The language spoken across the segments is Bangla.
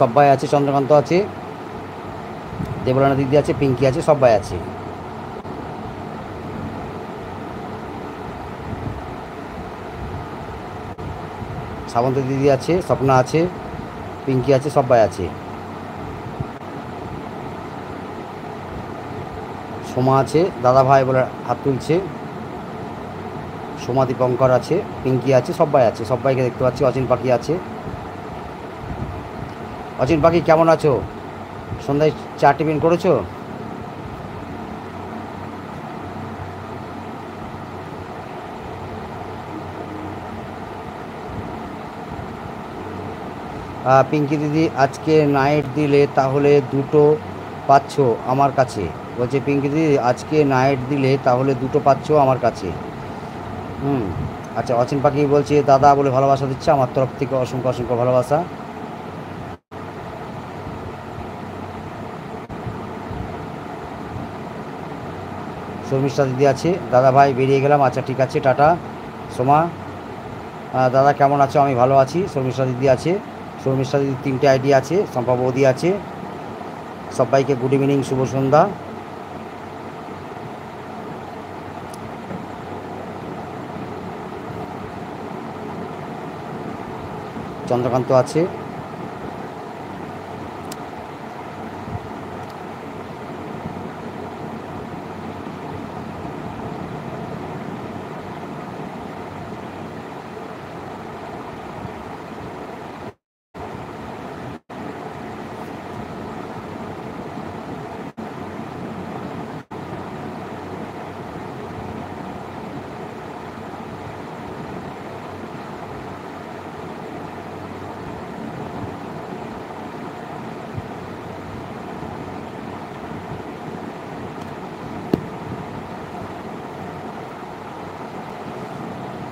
সব্বাই আছে, চন্দ্রকান্ত আছে, দেবলানা দিদি আছে, পিঙ্কি আছে, সব্বাই আছে। শ্রাবন্ত দিদি আছে, স্বপ্না আছে, পিঙ্কি আছে, সব্বাই আছে। সোমা আছে, দাদা ভাই বলে হাত তুলছে। সোমা দীপঙ্কর আছে, পিঙ্কি আছে, সব্বাই আছে, সব্বাইকে দেখতে পাচ্ছি। অচিন পাখি আছে। অচিন পাখি কেমন আছো? সন্ধ্যায় চা টিফিন করেছো? পিঙ্কি দিদি আজকে নাইট দিলে তাহলে দুটো পাচ্ছ আমার কাছে। বলছে পিঙ্কি দিদি আজকে নাইট দিলে তাহলে দুটো পাচ্ছ আমার কাছে। হুম। আচ্ছা, অচিন পাখি বলছে দাদা বলে ভালোবাসা দিচ্ছে, আমার তরফ থেকে অসংখ্য অসংখ্য ভালোবাসা। শর্মিষ্ঠা দিদি আছে, দাদা ভাই বেরিয়ে গেলাম, আচ্ছা ঠিক আছে, টাটা। সোমা, দাদা কেমন আছো? আমি ভালো আছি। শর্মিষ্ঠা দিদি আছে, শর্মিষ্ঠা দিদি 3টে আইডি আছে, শম্পা বৌদি আছে। সবাইকে গুড ইভিনিং, শুভ সন্ধ্যা। চন্দ্রকান্ত আছে।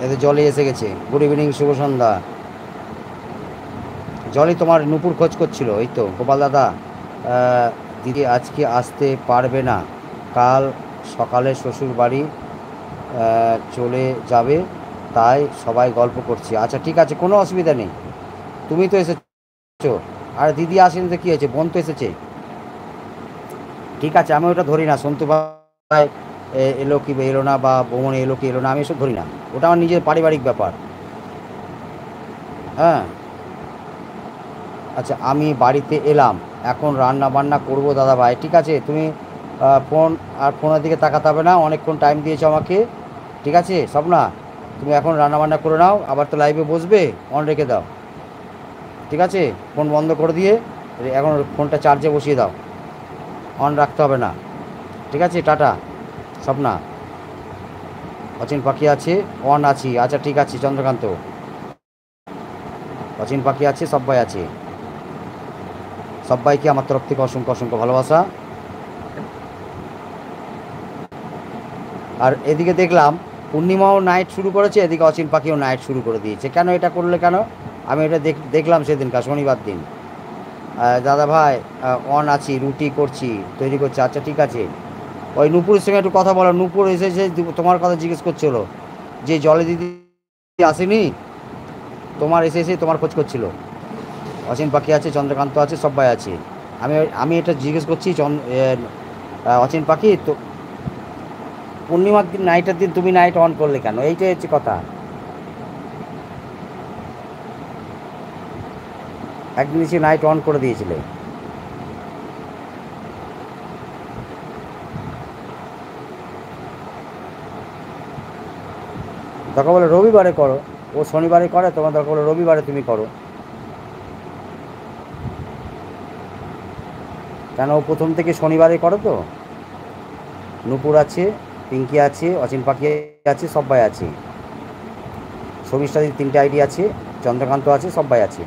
এতে জলে এসে গেছে, গুড ইভিনিং, শুভ সন্ধ্যা। জলই তোমার নুপুর খোঁজ করছিল, এই তো গোপাল দাদা। দিদি আজকে আসতে পারবে না, কাল সকালে শ্বশুর বাড়ি চলে যাবে, তাই সবাই গল্প করছি। আচ্ছা ঠিক আছে, কোনো অসুবিধা নেই, তুমি তো এসেছো। আর দিদি আসেনি তো কী হয়েছে, বোন তো এসেছে। ঠিক আছে, আমি ওটা ধরি না, সন্তু ভাই এলো কি এলো না, বা বৌমনি এলো কি এলো না, আমি এসব ধরি না। ওটা আমার নিজের পারিবারিক ব্যাপার। হ্যাঁ। আচ্ছা, আমি বাড়িতে এলাম, এখন রান্না বান্না করবো দাদা ভাই। ঠিক আছে, তুমি ফোন আর ফোনের দিকে তাকাতে হবে না, অনেকক্ষণ টাইম দিয়েছো আমাকে। ঠিক আছে স্বপ্না, তুমি এখন রান্না বান্না করে নাও, আবার তো লাইভে বসবে, অন রেখে দাও। ঠিক আছে, ফোন বন্ধ করে দিয়ে এখন ফোনটা চার্জে বসিয়ে দাও, অন রাখতে হবে না। ঠিক আছে, টাটা স্বপ্না। অচিন পাখি আছে, অন আছি, আচ্ছা ঠিক আছে। চন্দ্রকান্ত, অচিন পাখি আছে, সব্বাই আছে। সবাইকে আমার তরফ থেকে অসংখ্য অসংখ্য ভালোবাসা। আর এদিকে দেখলাম পূর্ণিমাও নাইট শুরু করেছে, এদিকে অচিন পাখিও নাইট শুরু করে দিয়েছে। কেন এটা করলে কেন? আমি এটা দেখলাম সেদিনকার শনিবার দিন। দাদা ভাই অন আছি, রুটি করছি, তৈরি করছি, আচ্ছা ঠিক আছে। ওই নূপুরের সঙ্গে একটু কথা বলো, নূপুর এসেছে তোমার কথা জিজ্ঞেস করছিল, যে জলে দিদি আসেনি, তোমার এসে এসে তোমার খোঁজ করছিল। অচিন পাখি আছে, চন্দ্রকান্ত আছে, সবাই আছে। আমি আমি এটা জিজ্ঞেস করছি অচিন পাখি তো পূর্ণিমার দিন নাইটের দিন তুমি নাইট অন করলে কেন, এইটাই হচ্ছে কথা। একদিন সে নাইট অন করে দিয়েছিলে। দরকার বলে রবিবারে করো, ও শনিবারে করে, তোমার দরকার বলে রবিবারে তুমি করো। কেন, ও প্রথম থেকে শনিবারে করো তো। নূপুর আছে, পিঙ্কি আছে, অচিন পাখি আছে, সবাই আছে। শর্মিষ্ঠাদির 3টে আইডি আছে, চন্দ্রকান্ত আছে, সবাই আছে।